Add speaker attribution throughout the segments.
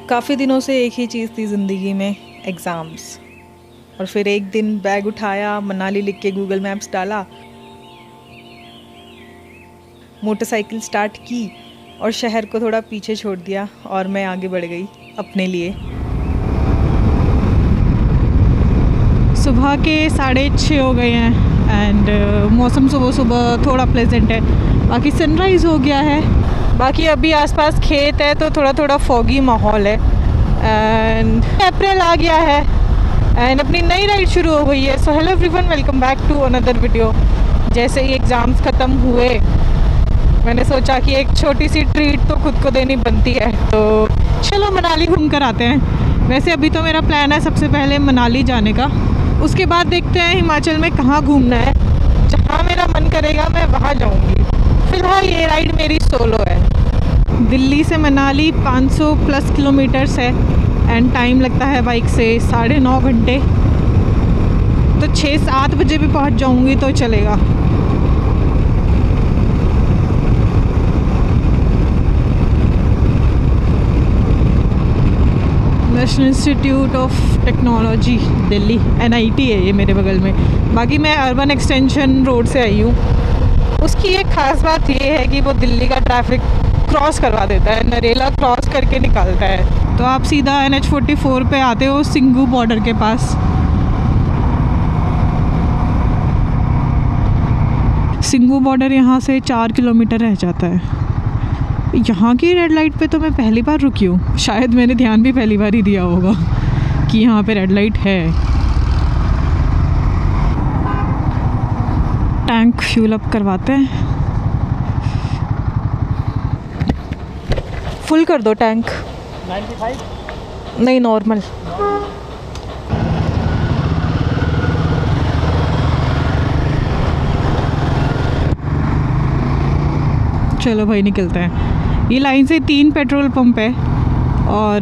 Speaker 1: काफ़ी दिनों से एक ही चीज़ थी ज़िंदगी में, एग्ज़ाम्स। और फिर एक दिन बैग उठाया, मनाली लिख के गूगल मैप्स डाला, मोटरसाइकिल स्टार्ट की और शहर को थोड़ा पीछे छोड़ दिया और मैं आगे बढ़ गई अपने लिए। सुबह के 6:30 हो गए हैं एंड मौसम सुबह सुबह थोड़ा प्लेजेंट है। बाकी सनराइज़ हो गया है। बाकी अभी आसपास खेत है तो थोड़ा थोड़ा फॉगी माहौल है एंड अप्रैल आ गया है एंड अपनी नई राइड शुरू हो गई है। So hello everyone, welcome back to another video. जैसे ही एग्ज़ाम्स ख़त्म हुए मैंने सोचा कि एक छोटी सी ट्रीट तो खुद को देनी बनती है, तो चलो मनाली घूम कर आते हैं। वैसे अभी तो मेरा प्लान है सबसे पहले मनाली जाने का, उसके बाद देखते हैं हिमाचल में कहाँ घूमना है। जहाँ मेरा मन करेगा मैं वहाँ जाऊँगी। फ़िलहाल ये राइड मेरी सोलो है। दिल्ली से मनाली 500 प्लस किलोमीटर्स है एंड टाइम लगता है बाइक से 9.5 घंटे। तो 6-7 बजे भी पहुँच जाऊँगी तो चलेगा। National institute of technology Delhi, NIT है ये मेरे बगल में। बाकी मैं अर्बन एक्सटेंशन रोड से आई हूँ। उसकी एक ख़ास बात ये है कि वो दिल्ली का ट्रैफिक क्रॉस करवा देता है, नरेला क्रॉस करके निकालता है। तो आप सीधा NH44 पे आते हो सिंगू बॉर्डर के पास। सिंगू बॉर्डर यहाँ से 4 किलोमीटर रह जाता है। यहाँ की रेड लाइट पे तो मैं पहली बार रुकी हूँ। शायद मैंने ध्यान भी पहली बार ही दिया होगा कि यहाँ पे रेड लाइट है। टैंक फ्यूल अप करवाते हैं। फुल कर दो टैंक।
Speaker 2: 95?
Speaker 1: नहीं, नॉर्मल। चलो भाई निकलते हैं। ये लाइन से 3 पेट्रोल पंप है और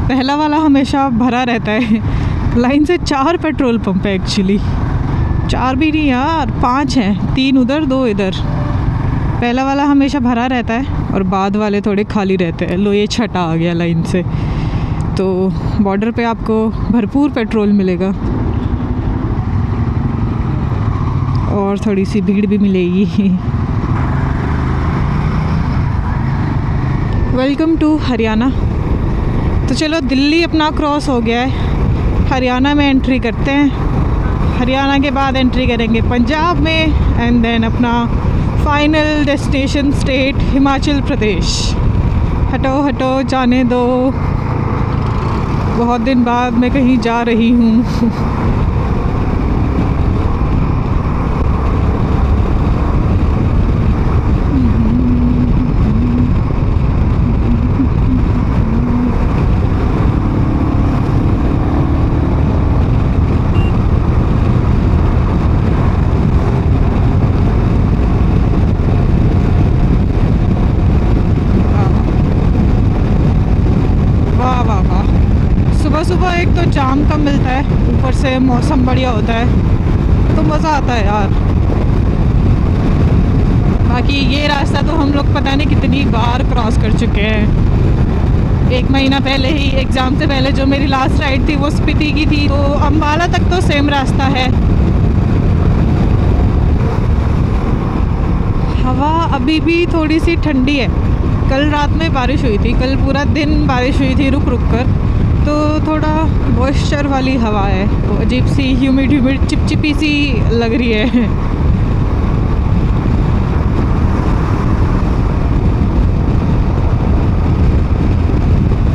Speaker 1: पहला वाला हमेशा भरा रहता है। लाइन से 4 पेट्रोल पंप है एक्चुअली। 4 भी नहीं यार, 5 हैं, 3 उधर 2 इधर। पहला वाला हमेशा भरा रहता है और बाद वाले थोड़े खाली रहते हैं। लो ये छठा आ गया लाइन से। तो बॉर्डर पे आपको भरपूर पेट्रोल मिलेगा और थोड़ी सी भीड़ भी मिलेगी। Welcome to Haryana. तो चलो दिल्ली अपना क्रॉस हो गया है, हरियाणा में एंट्री करते हैं। हरियाणा के बाद एंट्री करेंगे पंजाब में एंड देन अपना final destination state Himachal Pradesh. हटो हटो जाने दो, बहुत दिन बाद मैं कहीं जा रही हूँ। सुबह एक तो जाम कम मिलता है, ऊपर से मौसम बढ़िया होता है तो मज़ा आता है यार। बाकी ये रास्ता तो हम लोग पता नहीं कितनी बार क्रॉस कर चुके हैं। 1 महीना पहले ही एग्ज़ाम से पहले जो मेरी लास्ट राइड थी वो स्पीति की थी, तो अम्बाला तक तो सेम रास्ता है। हवा अभी भी थोड़ी सी ठंडी है। कल रात में बारिश हुई थी, कल पूरा दिन बारिश हुई थी रुक रुक कर, तो थोड़ा मॉइस्चर वाली हवा है, वो अजीब सी ह्यूमिड चिपचिपी सी लग रही है।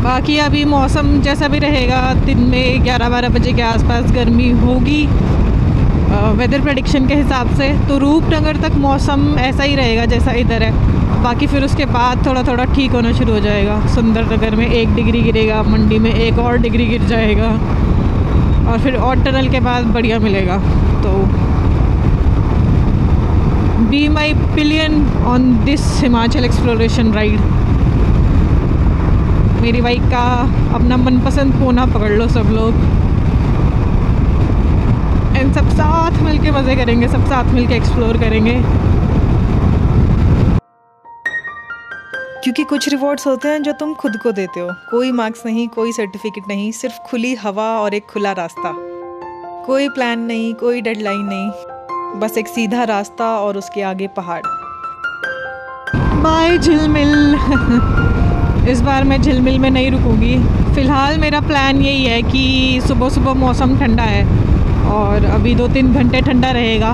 Speaker 1: बाकी अभी मौसम जैसा भी रहेगा, दिन में 11-12 बजे के आसपास गर्मी होगी वेदर प्रेडिक्शन के हिसाब से। तो रूपनगर तक मौसम ऐसा ही रहेगा जैसा इधर है। बाकी फिर उसके बाद थोड़ा थोड़ा ठीक होना शुरू हो जाएगा। सुंदरनगर में 1 डिग्री गिरेगा, मंडी में 1 और डिग्री गिर जाएगा और फिर और टनल के बाद बढ़िया मिलेगा। तो be my pillion on this Himachal exploration ride. मेरी बाइक का अपना मनपसंद कोना पकड़ लो सब लोग एंड सब साथ मिलके मज़े करेंगे, सब साथ मिलके एक्सप्लोर करेंगे। क्योंकि कुछ रिवॉर्ड्स होते हैं जो तुम खुद को देते हो। कोई मार्क्स नहीं, कोई सर्टिफिकेट नहीं, सिर्फ खुली हवा और एक खुला रास्ता। कोई प्लान नहीं, कोई डेडलाइन नहीं, बस एक सीधा रास्ता और उसके आगे पहाड़। बाय झिलमिल। इस बार मैं झिलमिल में नहीं रुकूंगी। फ़िलहाल मेरा प्लान यही है कि सुबह सुबह मौसम ठंडा है और अभी 2-3 घंटे ठंडा रहेगा,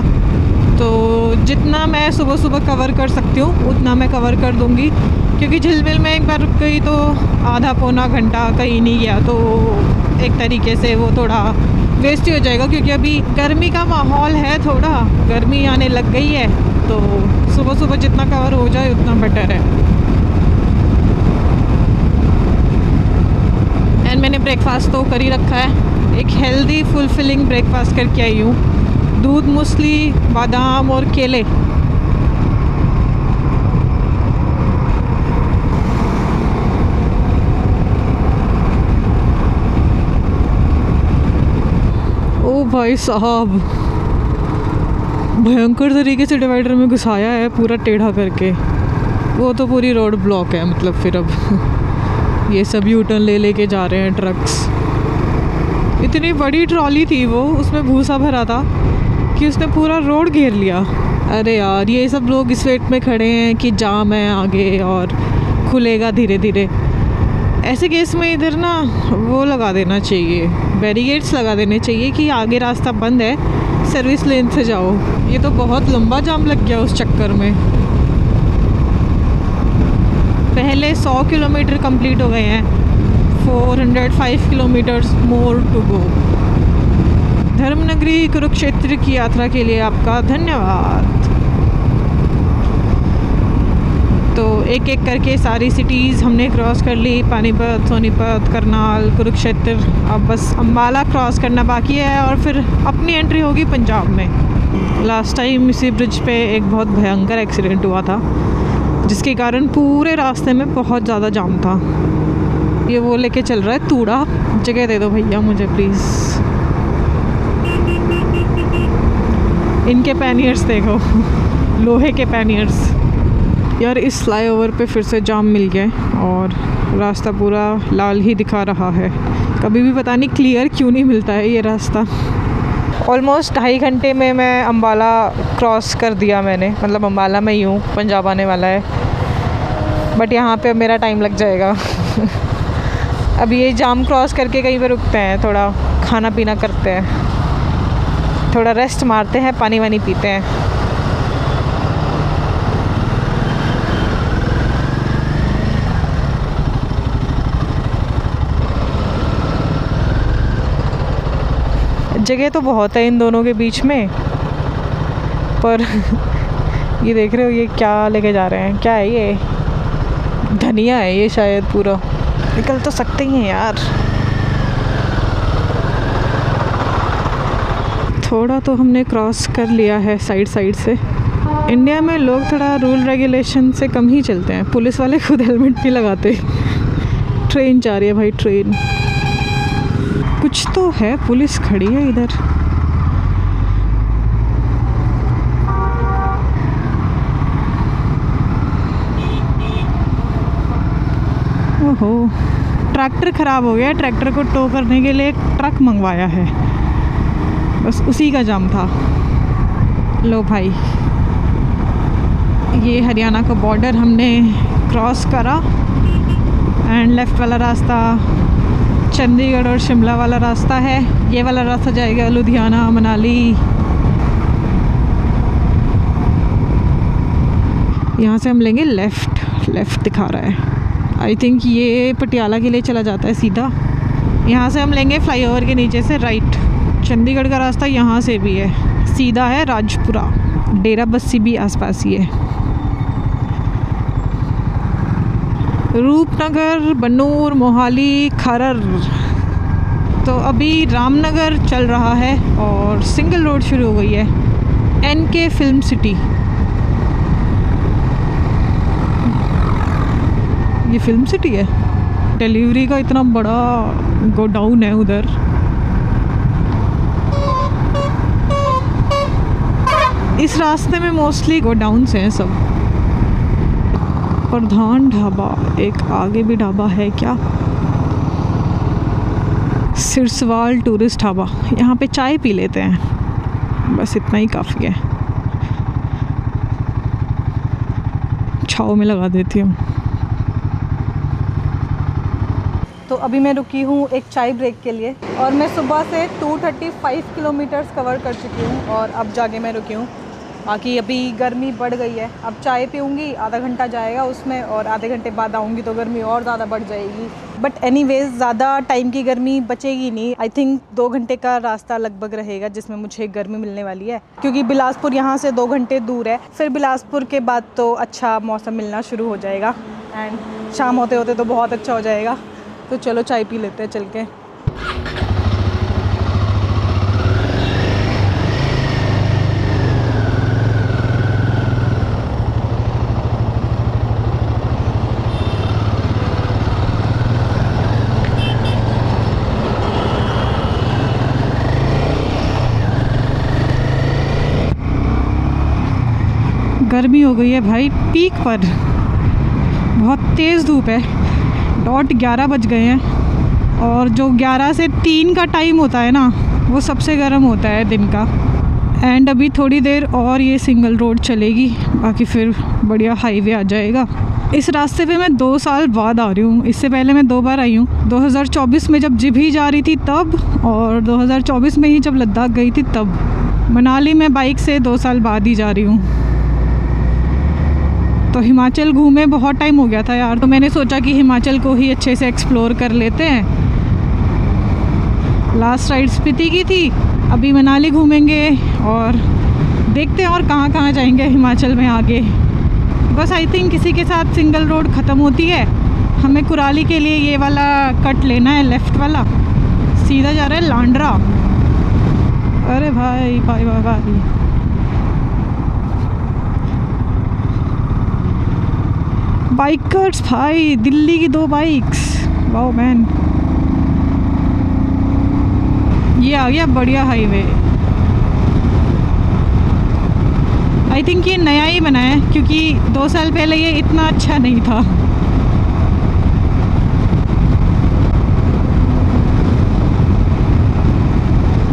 Speaker 1: तो जितना मैं सुबह सुबह कवर कर सकती हूँ उतना मैं कवर कर दूँगी। क्योंकि झिलमिल में एक बार रुक गई तो आधा पौना घंटा कहीं नहीं गया, तो एक तरीके से वो थोड़ा वेस्ट ही हो जाएगा। क्योंकि अभी गर्मी का माहौल है, थोड़ा गर्मी आने लग गई है, तो सुबह सुबह जितना कवर हो जाए उतना बेटर है। एंड मैंने ब्रेकफास्ट तो कर ही रखा है। एक हेल्दी फुलफिलिंग ब्रेकफास्ट करके आई हूँ। दूध, मूसली, बादाम और केले। ओ भाई साहब, भयंकर तरीके से डिवाइडर में घुसाया है पूरा टेढ़ा करके। वो तो पूरी रोड ब्लॉक है, मतलब फिर अब ये सब यू टर्न ले लेके जा रहे हैं ट्रक्स। इतनी बड़ी ट्रॉली थी वो, उसमें भूसा भरा था कि उसने पूरा रोड घेर लिया। अरे यार, ये सब लोग इस वेट में खड़े हैं कि जाम है आगे और खुलेगा धीरे धीरे। ऐसे केस में इधर ना वो लगा देना चाहिए, बैरिकेड्स लगा देने चाहिए कि आगे रास्ता बंद है, सर्विस लेन से जाओ। ये तो बहुत लंबा जाम लग गया उस चक्कर में। पहले 100 किलोमीटर कंप्लीट हो गए हैं, 405 किलोमीटर्स मोर टू गो। धर्मनगरी कुरुक्षेत्र की यात्रा के लिए आपका धन्यवाद। तो एक एक करके सारी सिटीज़ हमने क्रॉस कर ली। पानीपत, सोनीपत, करनाल, कुरुक्षेत्र। अब बस अम्बाला क्रॉस करना बाकी है और फिर अपनी एंट्री होगी पंजाब में। लास्ट टाइम इसी ब्रिज पे एक बहुत भयंकर एक्सीडेंट हुआ था, जिसके कारण पूरे रास्ते में बहुत ज़्यादा जाम था। ये वो लेके चल रहा है तूड़ा। जगह दे दो भैया मुझे प्लीज़। इनके पैनियर्स देखो, लोहे के पैनियर्स। यार, इस फ्लाईओवर पे फिर से जाम मिल गया और रास्ता पूरा लाल ही दिखा रहा है। कभी भी पता नहीं क्लियर क्यों नहीं मिलता है ये रास्ता। ऑलमोस्ट 2.5 घंटे में मैं अम्बाला क्रॉस कर दिया मैंने, मतलब अम्बाला में ही हूँ, पंजाब आने वाला है। बट यहाँ पे मेरा टाइम लग जाएगा। अब ये जाम क्रॉस करके कहीं पे रुकते हैं, थोड़ा खाना पीना करते हैं, थोड़ा रेस्ट मारते हैं, पानी वानी पीते हैं। जगह तो बहुत है इन दोनों के बीच में, पर ये देख रहे हो ये क्या लेके जा रहे हैं? क्या है ये? धनिया है ये शायद पूरा। निकल तो सकते ही हैं यार। थोड़ा तो हमने क्रॉस कर लिया है साइड साइड से। इंडिया में लोग थोड़ा रूल रेगुलेशन से कम ही चलते हैं। पुलिस वाले खुद हेलमेट नहीं लगाते। ट्रेन जा रही है भाई, ट्रेन। कुछ तो है, पुलिस खड़ी है इधर। ओहो, ट्रैक्टर ख़राब हो गया। ट्रैक्टर को टो करने के लिए एक ट्रक मंगवाया है, बस उसी का जाम था। लो भाई, ये हरियाणा का बॉर्डर हमने क्रॉस करा एंड लेफ़्ट वाला रास्ता चंडीगढ़ और शिमला वाला रास्ता है। ये वाला रास्ता जाएगा लुधियाना, मनाली। यहाँ से हम लेंगे लेफ़्ट दिखा रहा है। आई थिंक ये पटियाला के लिए चला जाता है सीधा। यहाँ से हम लेंगे फ्लाईओवर के नीचे से राइट। चंडीगढ़ का रास्ता यहाँ से भी है, सीधा है राजपुरा। डेरा बस्सी भी आसपास ही है। रूपनगर, बन्नूर, मोहाली, खरर। तो अभी रामनगर चल रहा है और सिंगल रोड शुरू हो गई है, NK फिल्म सिटी। ये फिल्म सिटी है। डिलीवरी का इतना बड़ा गोडाउन है उधर। इस रास्ते में मोस्टली गोडाउन्स हैं सब। प्रधान ढाबा, एक आगे भी ढाबा है क्या? सिरसवाल टूरिस्ट ढाबा। यहाँ पे चाय पी लेते हैं, बस इतना ही काफ़ी है। छाव में लगा देती हूँ। तो अभी मैं रुकी हूँ एक चाय ब्रेक के लिए और मैं सुबह से 235 किलोमीटर्स कवर कर चुकी हूँ और अब जाके मैं रुकी हूँ। बाकी अभी गर्मी बढ़ गई है, अब चाय पीऊँगी, आधा घंटा जाएगा उसमें और आधे घंटे बाद आऊँगी तो गर्मी और ज़्यादा बढ़ जाएगी। बट एनीवेज ज़्यादा टाइम की गर्मी बचेगी नहीं। आई थिंक 2 घंटे का रास्ता लगभग रहेगा जिसमें मुझे गर्मी मिलने वाली है, क्योंकि बिलासपुर यहाँ से 2 घंटे दूर है। फिर बिलासपुर के बाद तो अच्छा मौसम मिलना शुरू हो जाएगा एंड शाम होते होते तो बहुत अच्छा हो जाएगा। तो चलो चाय पी लेते हैं चल के। गर्मी हो गई है भाई पीक पर, बहुत तेज़ धूप है। डॉट 11 बज गए हैं और जो 11 से 3 का टाइम होता है ना, वो सबसे गर्म होता है दिन का। एंड अभी थोड़ी देर और ये सिंगल रोड चलेगी, बाकी फिर बढ़िया हाईवे आ जाएगा। इस रास्ते पे मैं 2 साल बाद आ रही हूँ, इससे पहले मैं 2 बार आई हूँ। 2024 में जब जिभी जा रही थी तब, और 2024 में ही जब लद्दाख गई थी तब। मनाली में बाइक से 2 साल बाद ही जा रही हूँ। तो हिमाचल घूमे बहुत टाइम हो गया था यार, तो मैंने सोचा कि हिमाचल को ही अच्छे से एक्सप्लोर कर लेते हैं। लास्ट राइड स्पीति की थी, अभी मनाली घूमेंगे और देखते हैं और कहाँ कहाँ जाएंगे हिमाचल में आगे। बस आई थिंक किसी के साथ सिंगल रोड ख़त्म होती है, हमें कुराली के लिए ये वाला कट लेना है, लेफ़्ट वाला सीधा जा रहा है लांडरा। अरे भाई भाई भाई भाई, बाइकर्स भाई, दिल्ली की 2 बाइक्स, वाओ मैन। ये आ गया बढ़िया हाईवे। आई थिंक ये नया ही बना है, क्योंकि 2 साल पहले ये इतना अच्छा नहीं था।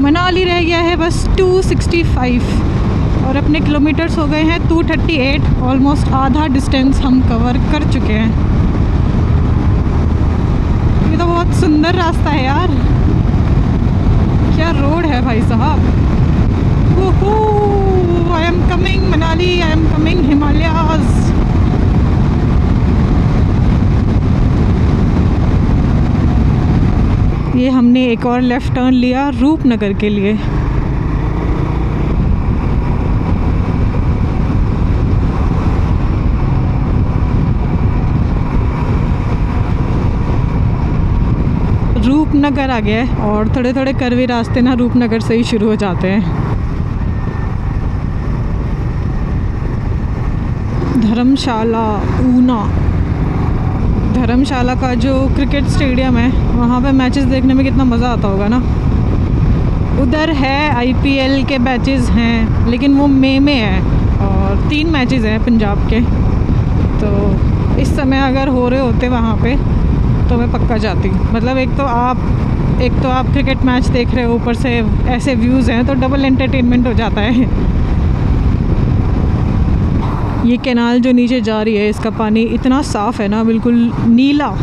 Speaker 1: मनाली रह गया है बस 265 और अपने किलोमीटर्स हो गए हैं 238। ऑलमोस्ट आधा डिस्टेंस हम कवर कर चुके हैं। ये तो बहुत सुंदर रास्ता है यार, क्या रोड है भाई साहब। I am coming Manali, I am coming Himalayas. ये हमने एक और लेफ़्ट टर्न लिया रूपनगर के लिए। रूपनगर आ गया है और थोड़े थोड़े करवे रास्ते ना रूपनगर से ही शुरू हो जाते हैं। धर्मशाला ऊना, धर्मशाला का जो क्रिकेट स्टेडियम है वहाँ पे मैचेस देखने में कितना मज़ा आता होगा ना। उधर है IPL के मैचेस हैं, लेकिन वो मई में है और 3 मैचेस हैं पंजाब के। तो इस समय अगर हो रहे होते वहाँ पे तो मैं पक्का जाती। मतलब एक तो आप क्रिकेट मैच देख रहे हो, ऊपर से ऐसे व्यूज़ हैं, तो डबल एंटरटेनमेंट हो जाता है। ये कैनाल जो नीचे जा रही है, इसका पानी इतना साफ़ है ना, बिल्कुल नीला।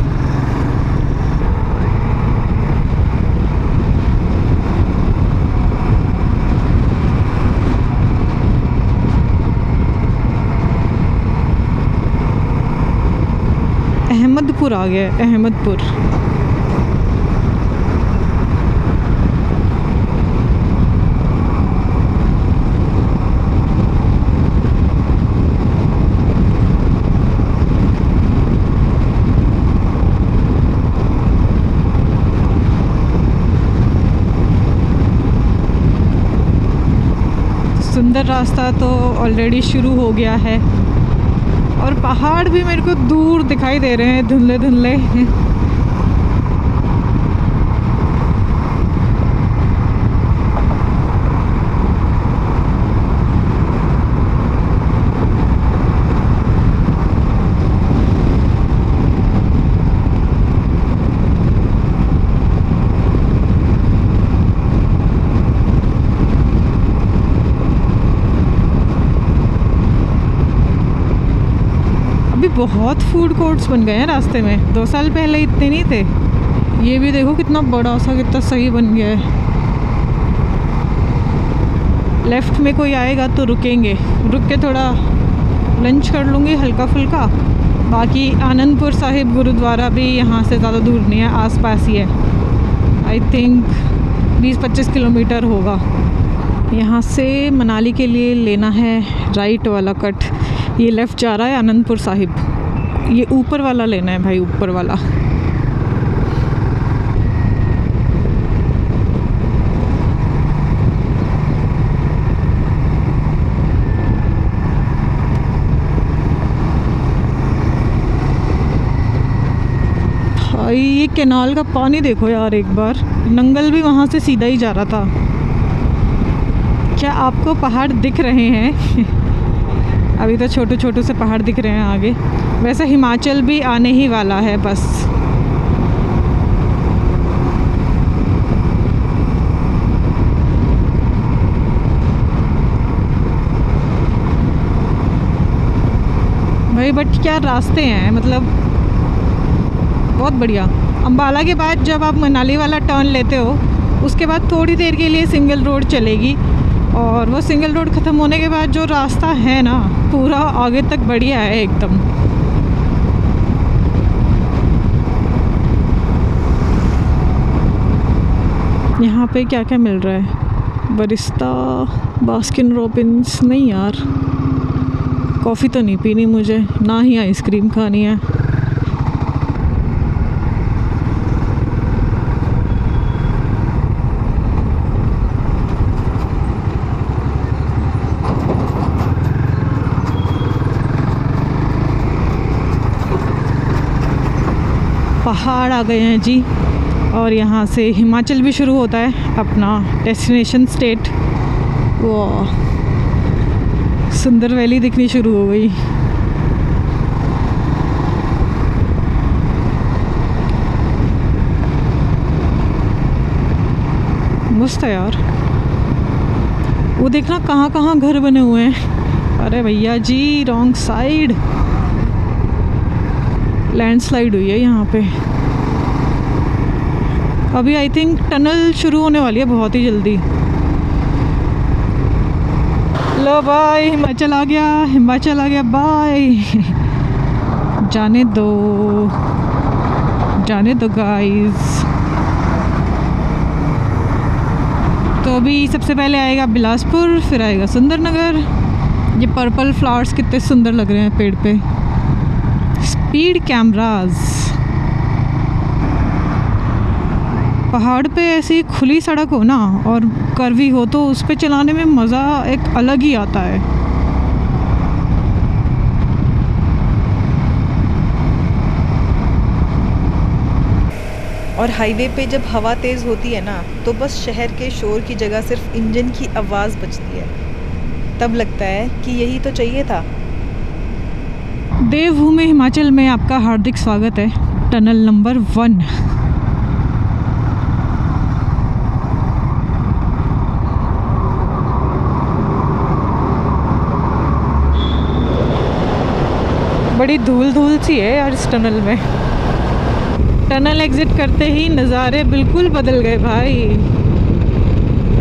Speaker 1: अहमदपुर आ गया है, अहमदपुर। सुंदर रास्ता तो ऑलरेडी शुरू हो गया है और पहाड़ भी मेरे को दूर दिखाई दे रहे हैं, धुंधले धुंधले। बहुत फूड कोर्ट्स बन गए हैं रास्ते में, 2 साल पहले इतने नहीं थे। ये भी देखो कितना बड़ा सा, कितना सही बन गया है। लेफ़्ट में कोई आएगा तो रुकेंगे, रुक के थोड़ा लंच कर लूँगी हल्का फुल्का। बाकी आनंदपुर साहिब गुरुद्वारा भी यहाँ से ज़्यादा दूर नहीं है, आसपास ही है। आई थिंक 20-25 किलोमीटर होगा। यहाँ से मनाली के लिए लेना है राइट वाला कट। ये लेफ़्ट जा रहा है आनंदपुर साहिब। ये ऊपर वाला लेना है भाई, ऊपर वाला। ये कैनाल का पानी देखो यार एक बार। नंगल भी वहाँ से सीधा ही जा रहा था। क्या आपको पहाड़ दिख रहे हैं? अभी तो छोटे छोटे से पहाड़ दिख रहे हैं आगे। वैसे हिमाचल भी आने ही वाला है बस। भाई बट क्या रास्ते हैं, मतलब बहुत बढ़िया। अम्बाला के बाद जब आप मनाली वाला टर्न लेते हो, उसके बाद थोड़ी देर के लिए सिंगल रोड चलेगी, और वो सिंगल रोड ख़त्म होने के बाद जो रास्ता है ना, पूरा आगे तक बढ़िया है एकदम। यहाँ पे क्या क्या मिल रहा है? Barista, Baskin Robbins. नहीं यार, कॉफ़ी तो नहीं पीनी मुझे, ना ही आइसक्रीम खानी है। पहाड़ आ गए हैं जी, और यहाँ से हिमाचल भी शुरू होता है, अपना डेस्टिनेशन स्टेट। वाह, सुंदर वैली दिखनी शुरू हो गई। मस्त है यार। वो देखना कहाँ कहाँ घर बने हुए हैं। अरे भैया जी, रॉन्ग साइड। लैंडस्लाइड हुई है यहाँ पे। अभी आई थिंक टनल शुरू होने वाली है बहुत ही जल्दी। लो बाय, हिमाचल आ गया, हिमाचल आ गया, बाय। जाने दो, जाने दो गाइस। तो अभी सबसे पहले आएगा बिलासपुर, फिर आएगा सुंदरनगर। ये पर्पल फ्लावर्स कितने सुंदर लग रहे हैं पेड़ पे। Speed cameras. पहाड़ पे ऐसी खुली सड़क हो ना और कर्वी हो तो उस पे चलाने में मज़ा एक अलग ही आता है।
Speaker 2: और हाईवे पे जब हवा तेज़ होती है ना, तो बस शहर के शोर की जगह सिर्फ इंजन की आवाज़ बजती है। तब लगता है कि यही तो चाहिए था।
Speaker 1: देवभूमि हिमाचल में आपका हार्दिक स्वागत है। Tunnel number 1। बड़ी धूल धूल सी है यार इस टनल में। टनल एग्जिट करते ही नज़ारे बिल्कुल बदल गए भाई।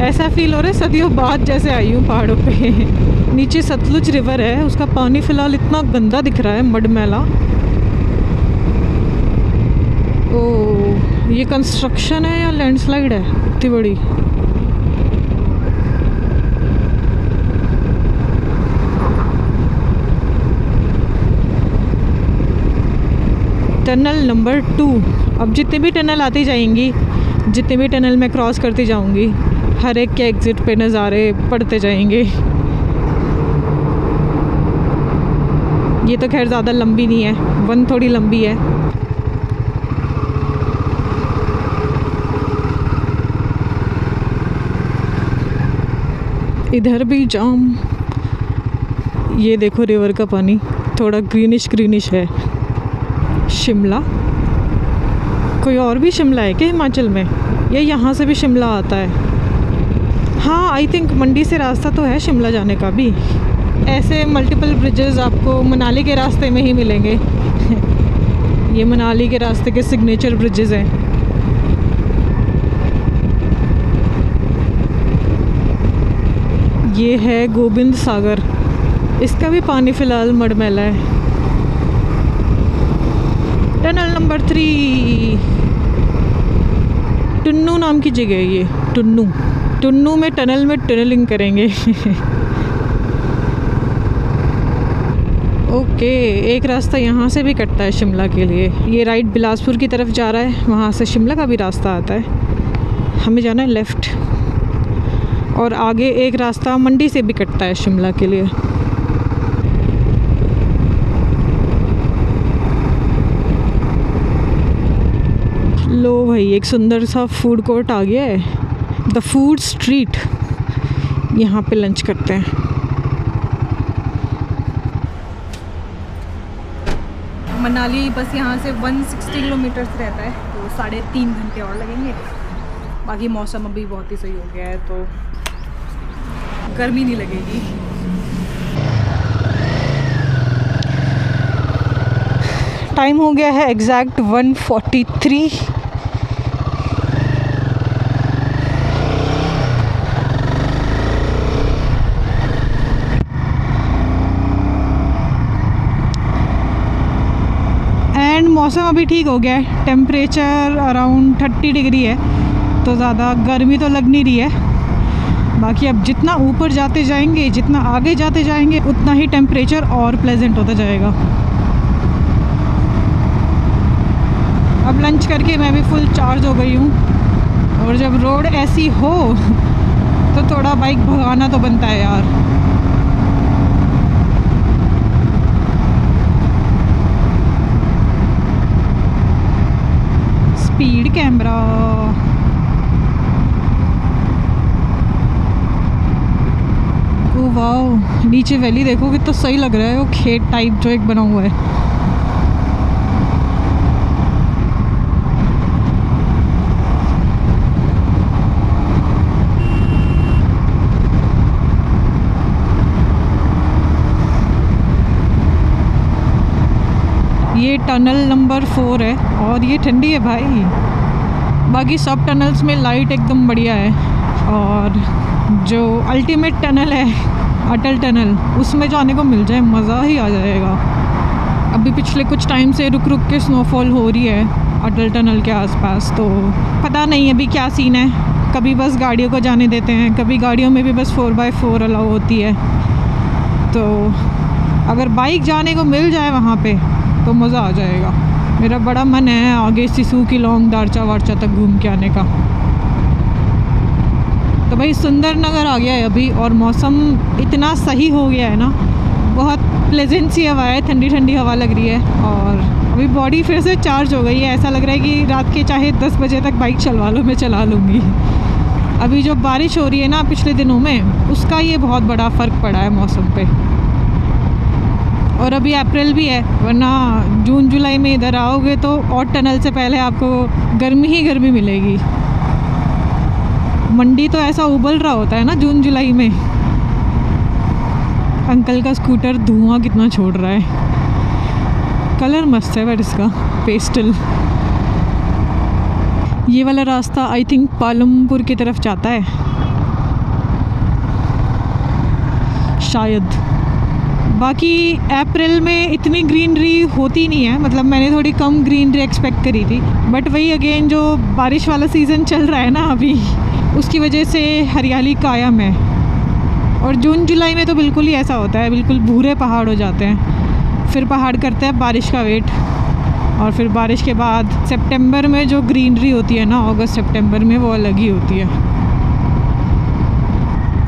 Speaker 1: ऐसा फील हो रहा है सदियों बाद जैसे आई हूँ पहाड़ों पे। नीचे सतलुज रिवर है, उसका पानी फ़िलहाल इतना गंदा दिख रहा है, मड मैला। ओह, ये कंस्ट्रक्शन है या लैंडस्लाइड है इतनी बड़ी? Tunnel number 2। अब जितने भी टनल आती जाएंगी, जितने भी टनल मैं क्रॉस करती जाऊंगी, हर एक के एग्ज़िट पे नज़ारे पड़ते जाएंगे। ये तो खैर ज़्यादा लंबी नहीं है, 1 थोड़ी लंबी है। इधर भी जाम। ये देखो रिवर का पानी थोड़ा ग्रीनिश ग्रीनिश है। शिमला, कोई और भी शिमला है क्या हिमाचल में, या यहाँ से भी शिमला आता है? हाँ, आई थिंक मंडी से रास्ता तो है शिमला जाने का भी। ऐसे मल्टीपल ब्रिजेस आपको मनाली के रास्ते में ही मिलेंगे। ये मनाली के रास्ते के सिग्नेचर ब्रिजेस हैं। ये है गोबिंद सागर, इसका भी पानी फ़िलहाल मड़मैला है। टनल नंबर 3, टुन्नू नाम की जगह है ये। टुन्नू में टनल में टनलिंग करेंगे। ओके, एक रास्ता यहाँ से भी कटता है शिमला के लिए। ये राइट बिलासपुर की तरफ जा रहा है, वहाँ से शिमला का भी रास्ता आता है। हमें जाना है लेफ़्ट। और आगे एक रास्ता मंडी से भी कटता है शिमला के लिए। लो भाई, एक सुंदर सा फूड कोर्ट आ गया है, द फूड स्ट्रीट। यहाँ पे लंच करते हैं।
Speaker 2: मनाली बस यहाँ से 160 किलोमीटर रहता है, तो 3.5 घंटे और लगेंगे। बाकी मौसम अभी बहुत ही सही हो गया है, तो गर्मी नहीं लगेगी।
Speaker 1: टाइम हो गया है एग्जैक्ट 1:43। एंड मौसम अभी ठीक हो गया है, टेम्परेचर अराउंड 30 डिग्री है, तो ज़्यादा गर्मी तो लग नहीं रही है। बाकी अब जितना ऊपर जाते जाएंगे, जितना आगे जाते जाएंगे, उतना ही टेम्परेचर और प्लेजेंट होता जाएगा। अब लंच करके मैं भी फुल चार्ज हो गई हूँ, और जब रोड ऐसी हो तो थोड़ा बाइक भगाना तो बनता है यार। Speed camera. ओ वाह, नीचे वैली देखो कितना सही लग रहा है, वो खेत टाइप जो एक बना हुआ है। ये टनल नंबर 4 है, और ये ठंडी है भाई। बाकी सब टनल्स में लाइट एकदम बढ़िया है, और जो अल्टीमेट टनल है अटल टनल, उसमें जाने को मिल जाए मज़ा ही आ जाएगा। अभी पिछले कुछ टाइम से रुक रुक के स्नोफॉल हो रही है अटल टनल के आसपास, तो पता नहीं अभी क्या सीन है। कभी बस गाड़ियों को जाने देते हैं, कभी गाड़ियों में भी बस 4x4 अलाउ होती है। तो अगर बाइक जाने को मिल जाए वहाँ पे तो मज़ा आ जाएगा। मेरा बड़ा मन है आगे सिसु की लॉन्ग दारचा वारचा तक घूम के आने का। तो भाई सुंदरनगर आ गया है अभी, और मौसम इतना सही हो गया है ना, बहुत प्लेजेंट सी हवा है, ठंडी ठंडी हवा लग रही है। और अभी बॉडी फिर से चार्ज हो गई है, ऐसा लग रहा है कि रात के चाहे 10 बजे तक बाइक चलवा लो, मैं चला लूँगी। अभी जो बारिश हो रही है ना पिछले दिनों में, उसका ये बहुत बड़ा फ़र्क पड़ा है मौसम पे। और अभी अप्रैल भी है, वरना जून जुलाई में इधर आओगे तो और टनल से पहले आपको गर्मी ही गर्मी मिलेगी। मंडी तो ऐसा उबल रहा होता है ना जून जुलाई में। अंकल का स्कूटर धुआं कितना छोड़ रहा है, कलर मस्त है बट इसका पेस्टल। ये वाला रास्ता आई थिंक पालमपुर की तरफ जाता है शायद। बाकी अप्रैल में इतनी ग्रीनरी होती नहीं है, मतलब मैंने थोड़ी कम ग्रीनरी एक्सपेक्ट करी थी, बट वही अगेन जो बारिश वाला सीज़न चल रहा है ना अभी, उसकी वजह से हरियाली कायम है। और जून जुलाई में तो बिल्कुल ही ऐसा होता है, बिल्कुल भूरे पहाड़ हो जाते हैं। फिर पहाड़ करते हैं बारिश का वेट, और फिर बारिश के बाद सितंबर में जो ग्रीनरी होती है ना, अगस्त सितंबर में, वो अलग ही होती है।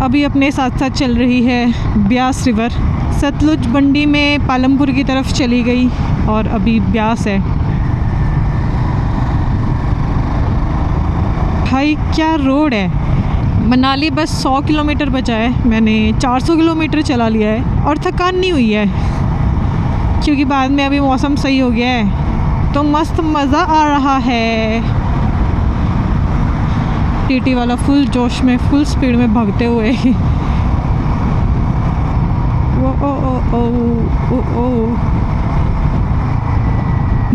Speaker 1: अभी अपने साथ साथ चल रही है ब्यास रिवर। सतलुज मंडी में पालमपुर की तरफ चली गई, और अभी ब्यास है। भाई क्या रोड है। मनाली बस 100 किलोमीटर बचा है, मैंने 400 किलोमीटर चला लिया है, और थकान नहीं हुई है क्योंकि बाद में अभी मौसम सही हो गया है, तो मस्त मज़ा आ रहा है। टीटी वाला फुल जोश में, फुल स्पीड में भागते हुए। वो ओ ओ ओ ओ ओ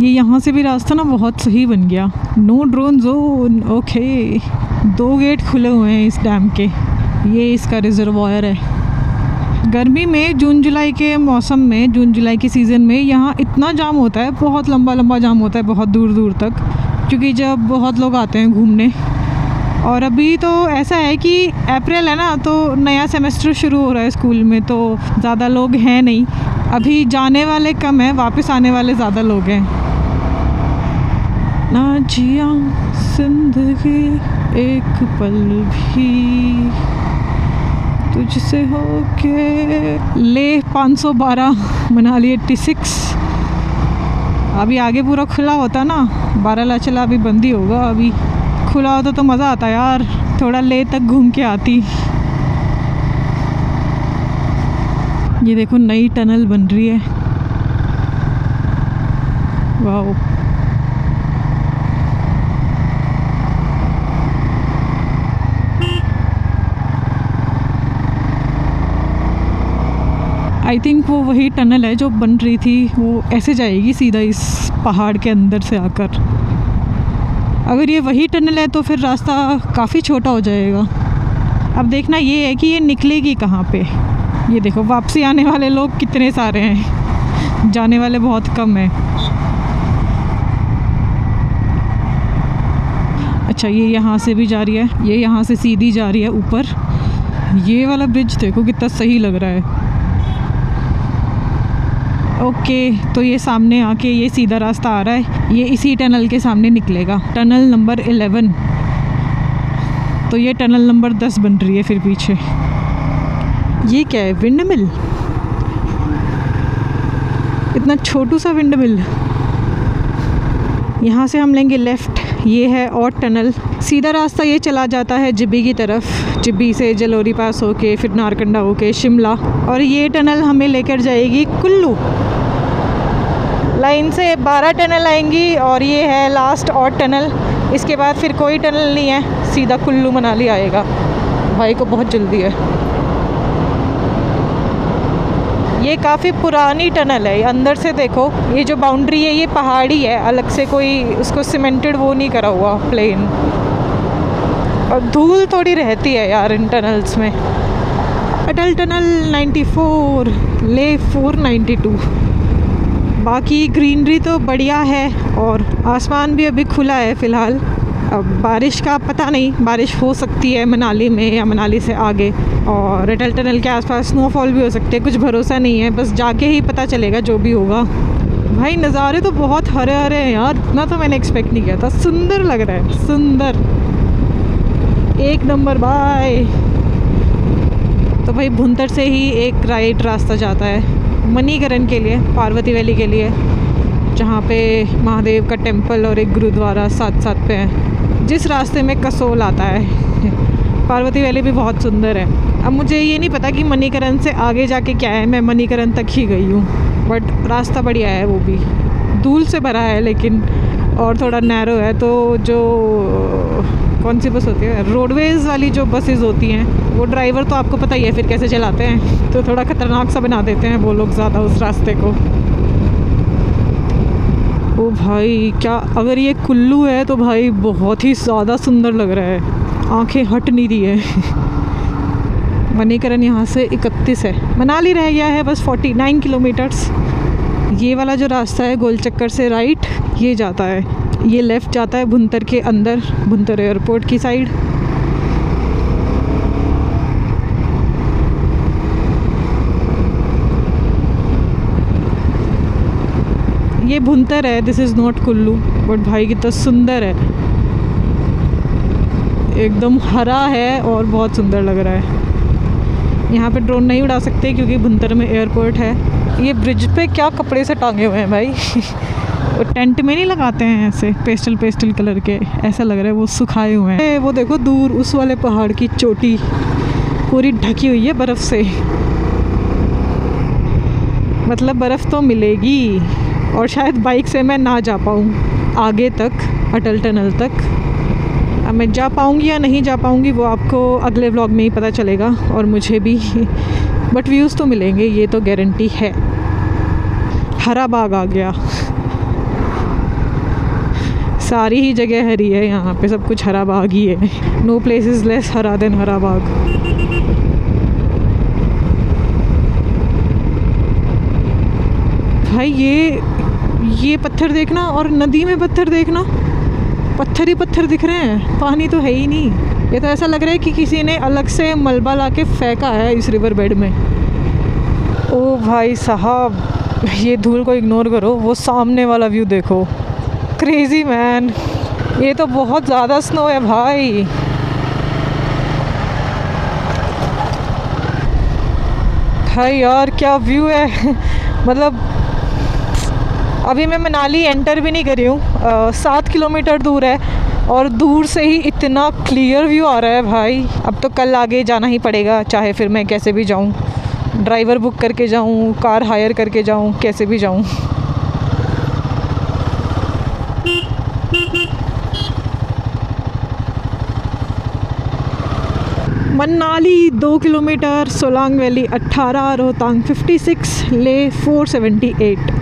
Speaker 1: ये यहाँ से भी रास्ता ना बहुत सही बन गया। No drone zone. Okay, 2 gate खुले हुए हैं इस डैम के। ये इसका रिजर्वायर है। गर्मी में जून जुलाई के मौसम में, जून जुलाई की सीज़न में यहाँ इतना जाम होता है, बहुत लंबा लंबा जाम होता है, बहुत दूर दूर तक, क्योंकि जब बहुत लोग आते हैं घूमने। और अभी तो ऐसा है कि अप्रैल है ना, तो नया सेमेस्टर शुरू हो रहा है स्कूल में, तो ज़्यादा लोग हैं नहीं। अभी जाने वाले कम हैं, वापस आने वाले ज़्यादा लोग हैं। ना जिया जिंदगी एक पल भी तुझसे होके। ले 512, मनाली 86। अभी आगे पूरा खुला होता ना, बारालाचला अभी बंद ही होगा। अभी खुला होता तो मज़ा आता यार, थोड़ा ले तक घूम के आती। ये देखो नई टनल बन रही है, वाओ। आई थिंक वो वही टनल है जो बन रही थी, वो ऐसे जाएगी सीधा इस पहाड़ के अंदर से आकर। अगर ये वही टनल है तो फिर रास्ता काफ़ी छोटा हो जाएगा। अब देखना ये है कि ये निकलेगी कहाँ पे। ये देखो वापसी आने वाले लोग कितने सारे हैं, जाने वाले बहुत कम हैं। अच्छा, ये यहाँ से भी जा रही है, ये यहाँ से सीधी जा रही है ऊपर। ये वाला ब्रिज देखो कितना सही लग रहा है। ओके, तो ये सामने आके ये सीधा रास्ता आ रहा है, ये इसी टनल के सामने निकलेगा, टनल नंबर 11। तो ये टनल नंबर 10 बन रही है फिर पीछे। ये क्या है, विंड मिल? इतना छोटू सा विंड मिल। यहाँ से हम लेंगे लेफ़्ट, ये है और टनल। सीधा रास्ता ये चला जाता है जिब्बी की तरफ, जिब्बी से जलोरी पास होके फिर नारकंडा होके शिमला। और ये टनल हमें लेकर जाएगी कुल्लू। लाइन से 12 टनल आएंगी और ये है लास्ट और टनल। इसके बाद फिर कोई टनल नहीं है, सीधा कुल्लू मनाली आएगा। भाई को बहुत जल्दी है। ये काफ़ी पुरानी टनल है, अंदर से देखो, ये जो बाउंड्री है ये पहाड़ी है, अलग से कोई उसको सीमेंटेड वो नहीं करा हुआ, प्लेन। और धूल थोड़ी रहती है यार इन टनल्स में। अटल टनल 94, ले 492। बाकी ग्रीनरी तो बढ़िया है और आसमान भी अभी खुला है फ़िलहाल। अब बारिश का पता नहीं, बारिश हो सकती है मनाली में या मनाली से आगे, और अटल टनल के आसपास स्नोफॉल भी हो सकती है, कुछ भरोसा नहीं है, बस जाके ही पता चलेगा जो भी होगा। भाई नज़ारे तो बहुत हरे हरे हैं यार, इतना तो मैंने एक्सपेक्ट नहीं किया था। सुंदर लग रहा है, सुंदर, एक नंबर। बाय। तो भाई भुंतर से ही एक राइट रास्ता जाता है मणिकरण के लिए, पार्वती वैली के लिए, जहाँ पे महादेव का टेम्पल और एक गुरुद्वारा साथ साथ पे है, जिस रास्ते में कसोल आता है। पार्वती वैली भी बहुत सुंदर है। अब मुझे ये नहीं पता कि मणिकरण से आगे जाके क्या है, मैं मणिकरण तक ही गई हूँ, बट रास्ता बढ़िया है, वो भी धूल से भरा है लेकिन, और थोड़ा नैरो है। तो जो कौन सी बस होती है, रोडवेज़ वाली जो बसेस होती हैं, वो ड्राइवर तो आपको पता ही है फिर कैसे चलाते हैं, तो थोड़ा ख़तरनाक सा बना देते हैं वो लोग ज़्यादा उस रास्ते को। ओ भाई, क्या अगर ये कुल्लू है तो भाई बहुत ही ज़्यादा सुंदर लग रहा है, आंखें हट नहीं रही है। मणिकरण यहाँ से 31 है, मनाली रह गया है बस 49 किलोमीटर्स। ये वाला जो रास्ता है गोल चक्कर से राइट, ये जाता है, ये लेफ़्ट जाता है भुंतर के अंदर, भुंतर एयरपोर्ट की साइड। ये भुंतर है, this is not Kullu, but भाई कितना सुंदर है, एकदम हरा है और बहुत सुंदर लग रहा है। यहाँ पे ड्रोन नहीं उड़ा सकते क्योंकि भुंतर में एयरपोर्ट है। ये ब्रिज पे क्या कपड़े से टांगे हुए हैं भाई। वो टेंट में नहीं लगाते हैं ऐसे पेस्टल पेस्टल कलर के, ऐसा लग रहा है वो सुखाए हुए हैं। वो देखो दूर उस वाले पहाड़ की चोटी पूरी ढकी हुई है बर्फ़ से, मतलब बर्फ़ तो मिलेगी। और शायद बाइक से मैं ना जा पाऊँ आगे तक, अटल टनल तक। अब मैं जा पाऊँगी या नहीं जा पाऊँगी वो आपको अगले व्लॉग में ही पता चलेगा, और मुझे भी बट व्यूज़ तो मिलेंगे, ये तो गारंटी है। हरा बाग आ गया, सारी ही जगह हरी है यहाँ पे, सब कुछ हरा बाग ही है। नो प्लेस इज़ लेस हरा देन हरा बाग। भाई ये पत्थर देखना, और नदी में पत्थर देखना, पत्थर ही पत्थर दिख रहे हैं, पानी तो है ही नहीं। ये तो ऐसा लग रहा है कि किसी ने अलग से मलबा लाके फेंका है इस रिवर बेड में। ओ भाई साहब, ये धूल को इग्नोर करो, वो सामने वाला व्यू देखो, क्रेजी मैन। ये तो बहुत ज़्यादा स्नो है भाई। भाई यार क्या व्यू है। मतलब अभी मैं मनाली एंटर भी नहीं करी हूँ, 7 किलोमीटर दूर है और दूर से ही इतना क्लियर व्यू आ रहा है भाई। अब तो कल आगे जाना ही पड़ेगा, चाहे फिर मैं कैसे भी जाऊँ, ड्राइवर बुक करके जाऊँ, कार हायर करके जाऊँ, कैसे भी जाऊँ। Manali 2 kilometre, Solang valley 18, Rohtang 56, Leh 478।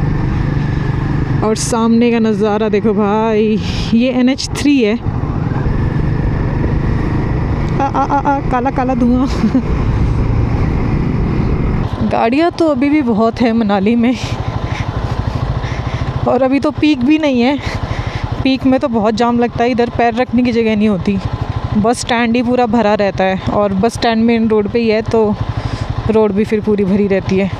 Speaker 1: और सामने का नज़ारा देखो भाई, ये NH3 है। काला काला धुआं। गाड़ियाँ तो अभी भी बहुत है मनाली में, और अभी तो पीक भी नहीं है। पीक में तो बहुत जाम लगता है, इधर पैर रखने की जगह नहीं होती। बस स्टैंड ही पूरा भरा रहता है, और बस स्टैंड मेन रोड पे ही है, तो रोड भी फिर पूरी भरी रहती है।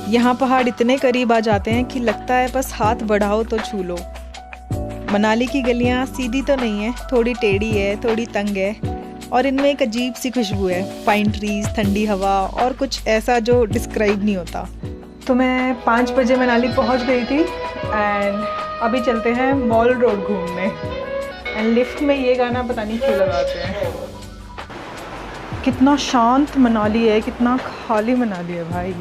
Speaker 2: यहाँ पहाड़ इतने करीब आ जाते हैं कि लगता है बस हाथ बढ़ाओ तो छू लो। मनाली की गलियाँ सीधी तो नहीं है, थोड़ी टेढ़ी है, थोड़ी तंग है, और इनमें एक अजीब सी खुशबू है, पाइन ट्रीज, ठंडी हवा और कुछ ऐसा जो डिस्क्राइब नहीं होता। तो मैं 5 बजे मनाली पहुँच गई थी, एंड अभी चलते हैं मॉल रोड घूमने। एंड लिफ्ट में ये गाना पता नहीं क्यों लगाते हैं। कितना शांत मनाली है, कितना खाली मनाली है भाई।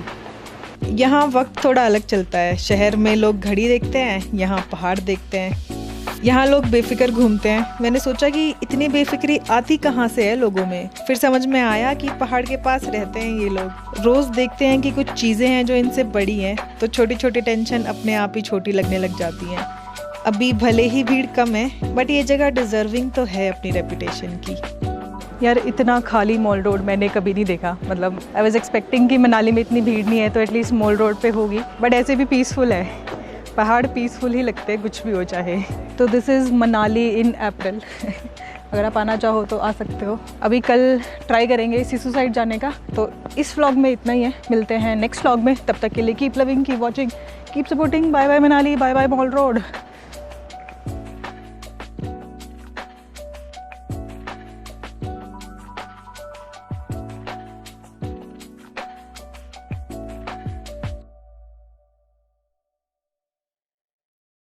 Speaker 2: यहाँ वक्त थोड़ा अलग चलता है। शहर में लोग घड़ी देखते हैं, यहाँ पहाड़ देखते हैं। यहाँ लोग बेफिक्र घूमते हैं। मैंने सोचा कि इतनी बेफिक्री आती कहाँ से है लोगों में। फिर समझ में आया कि पहाड़ के पास रहते हैं ये लोग। रोज़ देखते हैं कि कुछ चीज़ें हैं जो इनसे बड़ी हैं, तो छोटी छोटी टेंशन अपने आप ही छोटी लगने लग जाती हैं। अभी भले ही भीड़ कम है, बट ये जगह डिज़र्विंग तो है अपनी रेपुटेशन की। यार इतना खाली मॉल रोड मैंने कभी नहीं देखा। मतलब आई वाज एक्सपेक्टिंग कि मनाली में इतनी भीड़ नहीं है तो एटलीस्ट मॉल रोड पे होगी, बट ऐसे भी पीसफुल है। पहाड़ पीसफुल ही लगते हैं, कुछ भी हो चाहे। तो दिस इज़ मनाली इन अप्रैल। अगर आप आना चाहो तो आ सकते हो। अभी कल ट्राई करेंगे सिसु साइड जाने का। तो इस व्लॉग में इतना ही है, मिलते हैं नेक्स्ट व्लॉग में। तब तक के लिए keep loving, keep watching, keep supporting. Bye bye Manali, bye bye mall road.